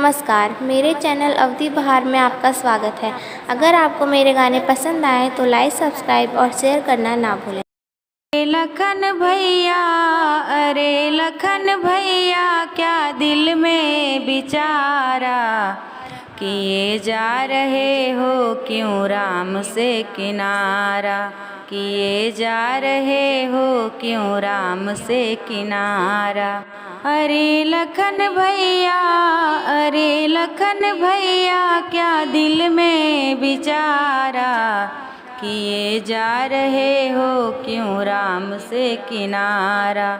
नमस्कार, मेरे चैनल अवधि बहार में आपका स्वागत है। अगर आपको मेरे गाने पसंद आए तो लाइक, सब्सक्राइब और शेयर करना ना भूलें। लखन भैया, अरे लखन भैया, क्या दिल में विचारा किए जा रहे हो क्यों राम से किनारा, किए जा रहे हो क्यों राम से किनारा। अरे लखन भैया, अरे लखन भैया, क्या दिल में विचारा किए जा रहे हो क्यों राम से किनारा,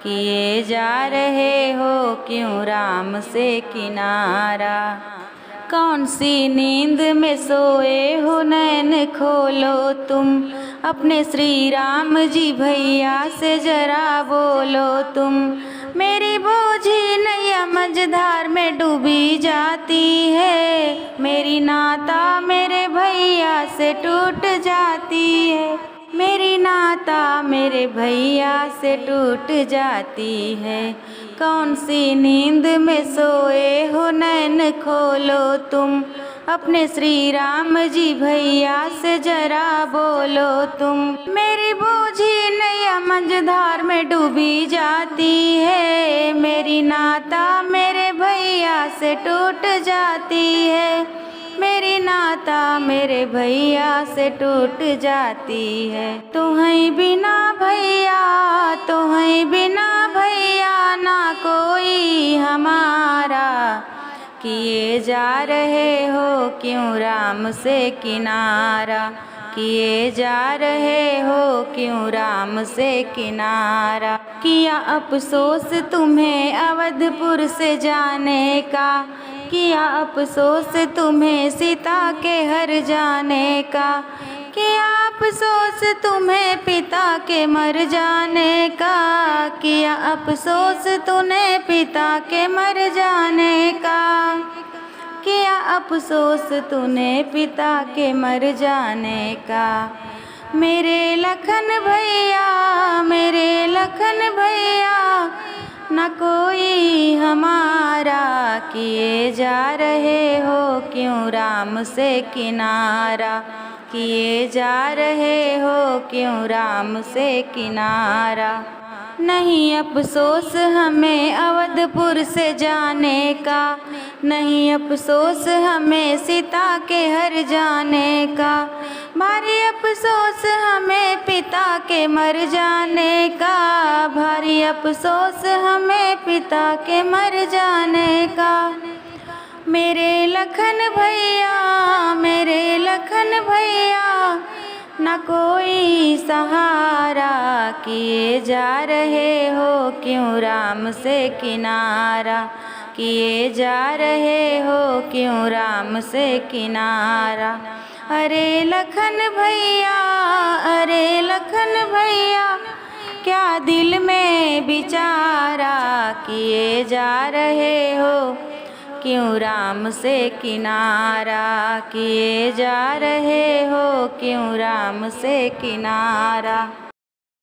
किए जा रहे हो क्यों राम से किनारा। कौन सी नींद में सोए हो नैन खोलो तुम, अपने श्री राम जी भैया से जरा बोलो तुम। मेरी बोझी नैया मझधार में डूबी जाती है, मेरी नाता मेरे भैया से टूट जाती है, मेरी नाता मेरे भैया से टूट जाती है। कौन सी नींद में सोए हो नैन खोलो तुम, अपने श्री राम जी भैया से जरा बोलो तुम। मेरी बूझी नैया मझधार में डूबी जाती है, मेरी नाता मेरे भैया से टूट जाती है, मेरी नाता मेरे भैया से टूट जाती है। तुम्हें बिना भैया, तुम्हें बिना भैया ना कोई हमारा, किए जा रहे हो क्यों राम से किनारा, किए जा रहे हो क्यों राम से किनारा। किया अफसोस तुम्हें अवधपुर से जाने का, किया अफसोस तुम्हें सीता के हर जाने का, किया अफसोस तुम्हें पिता के मर जाने का, किया अफसोस तूने पिता के मर जाने का, किया अफसोस तूने पिता के मर जाने का। मेरे लखन भैया, मेरे लखन भैया, न कोई हमारा, किए जा रहे हो क्यों राम से किनारा, किए जा रहे हो क्यों राम से किनारा। नहीं अफसोस हमें अवधपुर से जाने का, नहीं अफसोस हमें सीता के हर जाने का, भारी अफसोस हमें पिता के मर जाने का, भारी अफसोस हमें पिता के मर जाने का। मेरे लखन भैया, मेरे लखन भैया, न कोई सहारा, किए जा रहे हो क्यों राम से किनारा, किए जा रहे हो क्यों राम से किनारा। अरे लखन भैया, अरे लखन भैया, क्या दिल में विचारा, किए जा रहे हो क्यों राम से किनारा, किए जा रहे हो क्यों राम से किनारा।